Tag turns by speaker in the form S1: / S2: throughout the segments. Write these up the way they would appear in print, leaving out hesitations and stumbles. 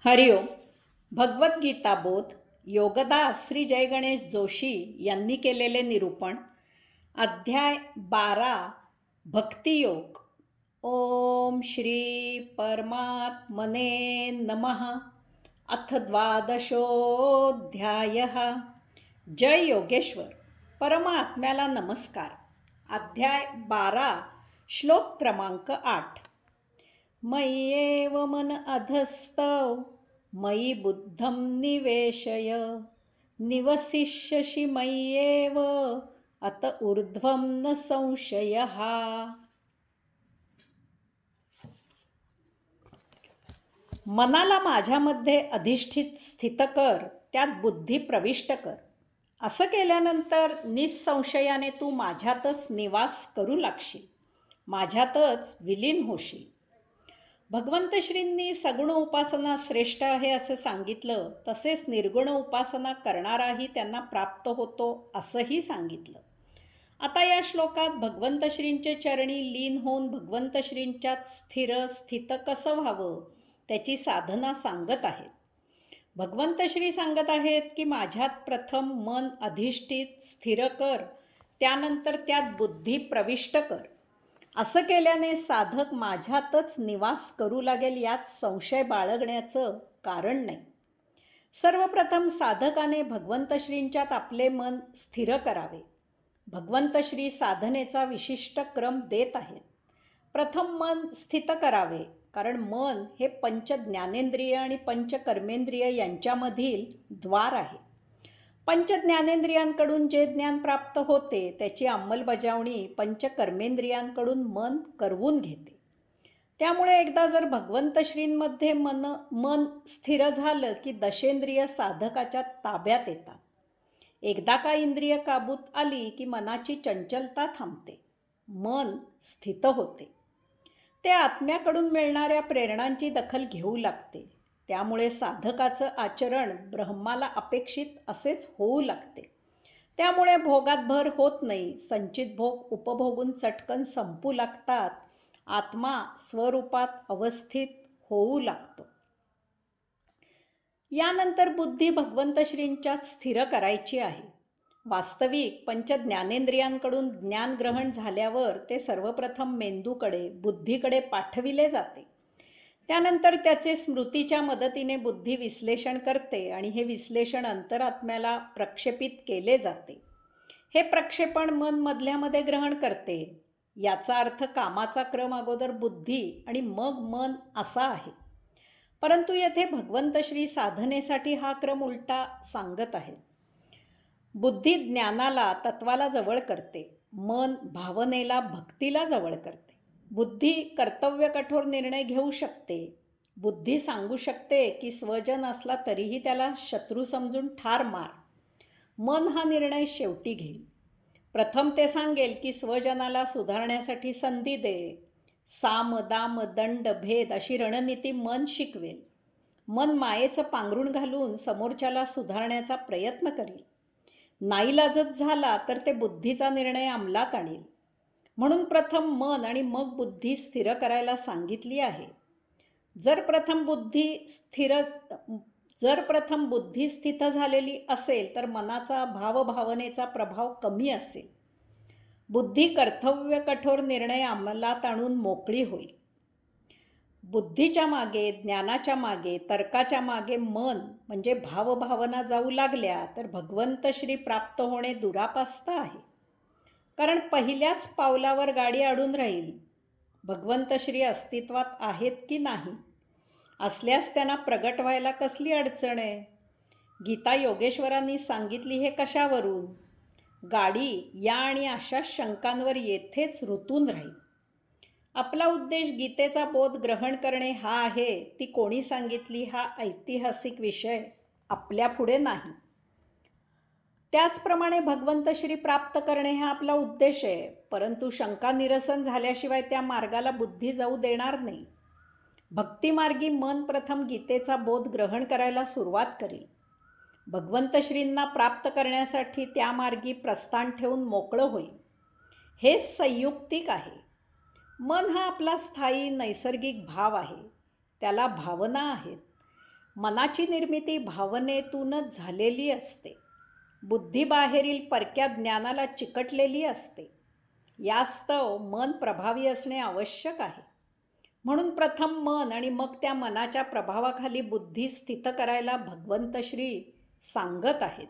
S1: हरिओम. भगवद्गीता बोध योगदास श्री जय गणेश जोशी यांनी केलेले निरूपण. अध्याय 12 भक्तियोग. ओम श्री परमात्मने नमः. अथ द्वादशोऽध्यायः. जय योगेश्वर. परमात्म्याला नमस्कार. अध्याय 12 श्लोक क्रमांक 8. मय्येव मन अधस्तव मयि बुद्धं निवेशय निवसिष्यसि मय्येव अत ऊर्ध्वं न संशयः. मनाला माझ्यामध्ये अधिष्ठित स्थित कर, त्यात बुद्धी प्रविष्ट कर. असं केल्यानंतर निसंशयाने तू माझ्यातच निवास करू लागशील, माझ्यातच विलीन होशील. भगवंत श्रींनी सगुण उपासना श्रेष्ठ आहे असं सांगितलं, तसेच निर्गुण उपासना करणाराही त्यांना प्राप्त होतो असंही सांगितलं. आता या श्लोकात भगवंत श्रींचे चरणी लीन होऊन भगवंत श्रींच्यात स्थित कसं व्हावं त्याची साधना सांगत आहेत. भगवंत श्री सांगत आहेत की माझ्यात प्रथम मन अधिष्ठित स्थिर कर, त्यानंतर त्यात बुद्धी प्रविष्ट कर. असं केल्याने साधक माझ्यातच निवास करू लागेल, यात संशय बाळगण्याचं कारण नाही. सर्वप्रथम साधकाने भगवंत श्रींच्यात आपले मन स्थिर करावे. भगवंत श्री साधनेचा विशिष्ट क्रम देत आहेत. प्रथम मन स्थित करावे, कारण मन हे पंच ज्ञानेंद्रिय आणि पंच कर्मेंद्रिय यांच्यामधील द्वार आहे. पंच ज्ञानेंद्रियांकडून जे ज्ञान प्राप्त होते त्याची अंमलबजावणी पंच कर्मेंद्रियांकडून मन करवून घेते. त्यामुळे एकदा जर भगवंत श्रींमध्ये मन स्थिर झालं की दशेंद्रिय साधकाच्या ताब्यात येतात. एकदा का इंद्रिय काबूत आली की मनाची चंचलता थांबते, मन स्थित होते. ते आत्म्याकडून मिळणाऱ्या प्रेरणांची दखल घेऊ लागते. त्यामुळे साधकाचं आचरण ब्रह्माला अपेक्षित असेच होऊ लागते. त्यामुळे भोगात भर होत नाही. संचित भोग उपभोगून चटकन संपू लागतात. आत्मा स्वरूपात अवस्थित होऊ लागतो. यानंतर बुद्धी भगवंत श्रींच्यात स्थिर करायची आहे. वास्तविक पंच ज्ञानेंद्रियांकडून ज्ञान ग्रहण झाल्यावर ते सर्वप्रथम मेंदूकडे, बुद्धीकडे पाठविले जाते. त्यानंतर त्याचे स्मृतीच्या मदतीने बुद्धी विश्लेषण करते आणि हे विश्लेषण अंतरात्म्याला प्रक्षेपित केले जाते. हे प्रक्षेपण मन मधल्यामध्ये ग्रहण करते. याचा अर्थ कामाचा क्रम अगोदर बुद्धी आणि मग मन असा आहे. परंतु येथे भगवंत श्री साधनेसाठी हा क्रम उलटा सांगत आहेत. बुद्धी ज्ञानाला, तत्वाला जवळ करते. मन भावनेला, भक्तीला जवळ करते. बुद्धी कर्तव्य कठोर निर्णय घेऊ शकते. बुद्धी सांगू शकते की स्वजन असला तरीही त्याला शत्रू समजून ठार मार. मन हा निर्णय शेवटी घेईल. प्रथम ते सांगेल की स्वजनाला सुधारण्यासाठी संधी दे. साम दाम दंड भेद अशी रणनीती मन शिकवेल. मन मायेचं पांघरूण घालून समोरच्याला सुधारण्याचा प्रयत्न करेल. नाईलाजच झाला तर ते बुद्धीचा निर्णय अंमलात आणेल. म्हणून प्रथम मन आणि मग बुद्धी स्थिर करायला सांगितली आहे. जर प्रथम बुद्धी स्थित झालेली असेल तर मनाचा भावभावनेचा प्रभाव कमी असेल. बुद्धी कर्तव्य कठोर निर्णय अंमलात आणून मोकळी होईल. बुद्धीच्या मागे, ज्ञानाच्या मागे, तर्काच्या मागे मन म्हणजे भावभावना जाऊ लागल्या तर भगवंत श्री प्राप्त होणे दुरापास्त आहे. कारण पहिल्याच पावलावर गाडी अडून राहील. भगवंत श्री अस्तित्वात आहेत की नाही, असल्यास त्यांना प्रगट व्हायला कसली अडचण आहे. गीता योगेश्वरांनी सांगितली हे कशावरून? गाडी या आणि अशा शंकांवर येथेच रुतून राहील. आपला उद्देश गीतेचा बोध ग्रहण करणे हा आहे. ती कोणी सांगितली हा ऐतिहासिक विषय आपल्या पुढे नाही. त्याचप्रमाणे भगवंत श्री प्राप्त करणे हा आपला उद्देश आहे. परंतु शंका निरसन झाल्याशिवाय त्या मार्गाला बुद्धी जाऊ देणार नाही. भक्तिमार्गी मन प्रथम गीतेचा बोध ग्रहण करायला सुरुवात करेल. भगवंत श्रींना प्राप्त करण्यासाठी त्या मार्गी प्रस्थान ठेवून मोकळं होईल. हेच संयुक्तिक आहे. मन हा आपला स्थायी नैसर्गिक भाव आहे. त्याला भावना आहेत. मनाची निर्मिती भावनेतूनच झालेली असते. बुद्धीबाहेरील परक्या ज्ञानाला चिकटलेली असते. यास्तव मन प्रभावी असणे आवश्यक आहे. म्हणून प्रथम मन आणि मग त्या मनाच्या प्रभावाखाली बुद्धी स्थित करायला भगवंत श्री सांगत आहेत.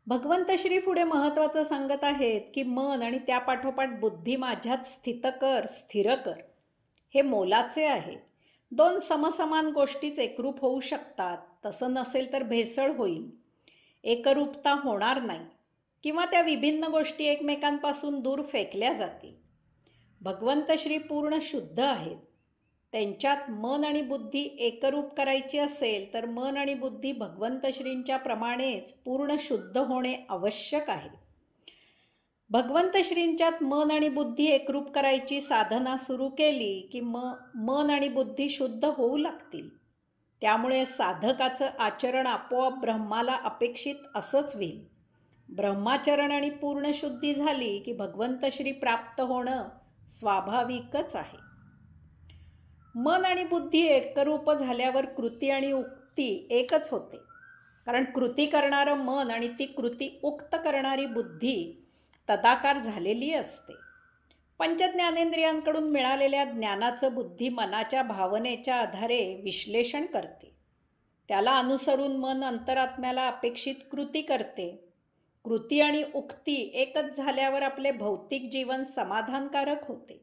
S1: भगवंत श्री पुढे महत्त्वाचं सांगत आहेत की मन आणि त्यापाठोपाठ बुद्धी माझ्यात स्थित कर, स्थिर कर. हे मोलाचे आहे. दोन समसमान गोष्टीच एकरूप होऊ शकतात. तसं नसेल तर भेसळ होईल, एकरूपता होणार नाही किंवा त्या विभिन्न गोष्टी एकमेकांपासून दूर फेकल्या जातील. भगवंत श्री पूर्ण शुद्ध आहेत. त्यांच्यात मन आणि बुद्धी एकरूप करायची असेल तर मन आणि बुद्धी भगवंत श्रींच्या प्रमाणेच पूर्ण शुद्ध होणे आवश्यक आहे. भगवंत श्रींच्यात मन आणि बुद्धी एकरूप करायची साधना सुरू केली की मन आणि बुद्धी शुद्ध होऊ लागतील. त्यामुळे साधकाचं आचरण आपोआप ब्रह्माला अपेक्षित असंच होईल. ब्रह्माचरण आणि पूर्ण शुद्धी झाली की भगवंत श्री प्राप्त होणं स्वाभाविकच आहे. मन आणि बुद्धी एकरूप झाल्यावर कृती आणि उक्ती एकच होते. कारण कृती करणारं मन आणि ती कृती उक्त करणारी बुद्धी तदाकार झालेली असते. पंचज्ञानेंद्रियांकडून मिळालेल्या ज्ञानाचं बुद्धी मनाच्या भावनेच्या आधारे विश्लेषण करते. त्याला अनुसरून मन अंतरात्म्याला अपेक्षित कृती करते. कृती आणि उक्ती एकच झाल्यावर आपले भौतिक जीवन समाधानकारक होते.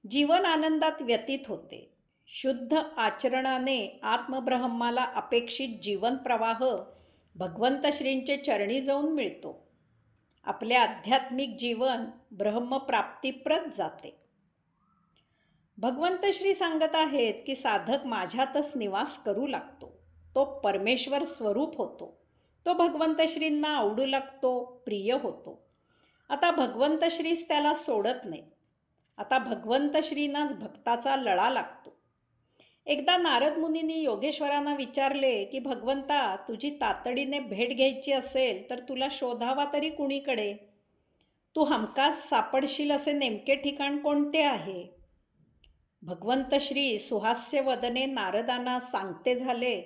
S1: जीवन आनंदात व्यतीत होते. शुद्ध आचरणाने आत्मब्रह्माला अपेक्षित जीवन प्रवाह भगवंत श्रींचे चरणी जाऊन मिळतो. आपले आध्यात्मिक जीवन ब्रह्मप्राप्तीप्रत जाते. भगवंत श्री सांगत आहेत की साधक माझ्यातच निवास करू लागतो. तो परमेश्वर स्वरूप होतो. तो भगवंत श्रींना आवडू लागतो, प्रिय होतो. आता भगवंत श्रीच त्याला सोडत नाहीत. आता भगवंत श्रींनाच भक्ताचा लळा लागतो. एकदा नारद मुनींनी योगेश्वरांना विचारले की भगवंता, तुझी तातडीने भेट घ्यायची असेल तर तुला शोधावा तरी कुणीकडे? तू हमखास सापडशील असे नेमके ठिकाण कोणते आहे? भगवंत श्री सुहास्य वदने नारदांना सांगते झाले,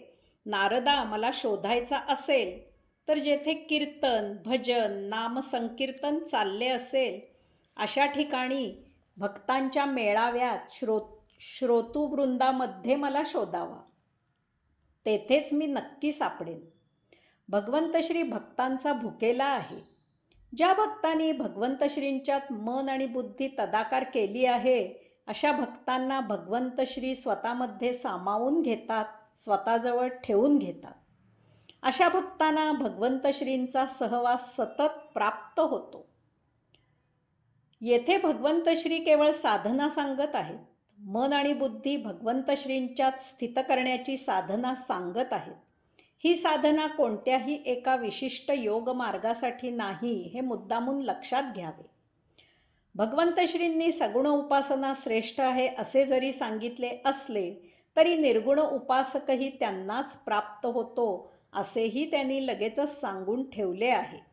S1: नारदा, मला शोधायचा असेल तर जेथे कीर्तन, भजन, नामसंकीर्तन चालले असेल अशा ठिकाणी भक्तांच्या मेळाव्यात श्रोतृवृंदामध्ये मला शोधावा. तेथेच मी नक्की सापडेन. भगवंत श्री भक्तांचा भुकेला आहे. ज्या भक्तांनी भगवंत श्रींच्यात मन आणि बुद्धी तदाकार केली आहे अशा भक्तांना भगवंत श्री स्वतःमध्ये सामावून घेतात, स्वतःजवळ ठेवून घेतात. अशा भक्तांना भगवंत श्रींचा सहवास सतत प्राप्त होतो. येथे भगवंत श्री केवळ साधना सांगत आहेत. मन आणि बुद्धी भगवंत श्रींच्यात स्थित करण्याची साधना सांगत आहेत. ही साधना कोणत्याही एका विशिष्ट योग मार्गासाठी नाही, हे मुद्दामून लक्षात घ्यावे. भगवंत श्रींनी सगुण उपासना श्रेष्ठ आहे असे जरी सांगितले असले तरी निर्गुण उपासकही त्यांनाच प्राप्त होतो असेही त्यांनी लगेचच सांगून ठेवले आहे.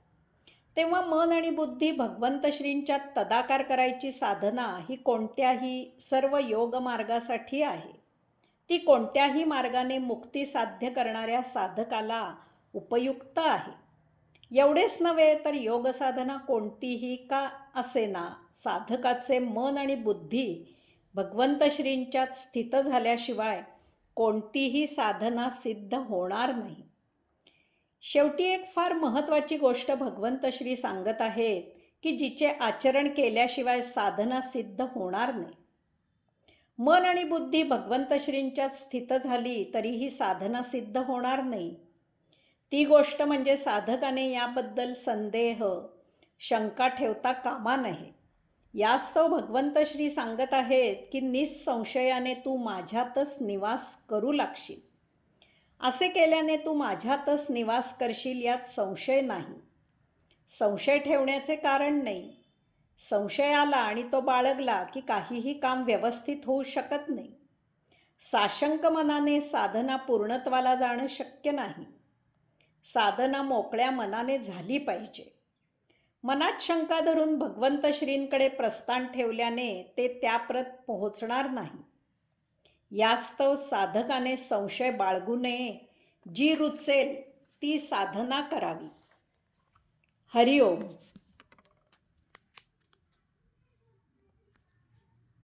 S1: तेव्हा मन आणि बुद्धी भगवंत श्रींच्यात तदाकार करायची साधना ही कोणत्याही सर्व योग मार्गासाठी आहे. ती कोणत्याही मार्गाने मुक्ती साध्य करणाऱ्या साधकाला उपयुक्त आहे. एवढेच नव्हे तर योग साधना कोणतीही का असेना, साधकाचे मन आणि बुद्धी भगवंत श्रींच्यात स्थित झाल्याशिवाय कोणतीही साधना सिद्ध होणार नाही. शेवटी एक फार महत्त्वाची गोष्ट भगवंत श्री सांगत आहेत की जिचे आचरण केल्याशिवाय साधना सिद्ध होणार नाही. मन आणि बुद्धी भगवंत श्रींच्यात स्थित झाली तरीही साधना सिद्ध होणार नाही. ती गोष्ट म्हणजे साधकाने याबद्दल संदेह, शंका ठेवता कामा नये. यास्तव भगवंत श्री सांगत आहेत की निसंशयाने तू माझ्यातच निवास करू लागशील. असे केल्याने तू माझ्यातच निवास करशील यात संशय नाही. संशय ठेवण्याचे कारण नाही. संशय आला आणि तो बाळगला की काहीही काम व्यवस्थित होऊ शकत नाही. साशंक मनाने साधना पूर्णत्वाला जाणं शक्य नाही. साधना मोकळ्या मनाने झाली पाहिजे. मनात शंका धरून भगवंत श्रींकडे प्रस्थान ठेवल्याने ते त्याप्रत पोहोचणार नाही. यास्तव साधकाने संशय बाळगू नये. जी रुचेल ती साधना करावी. हरिओम.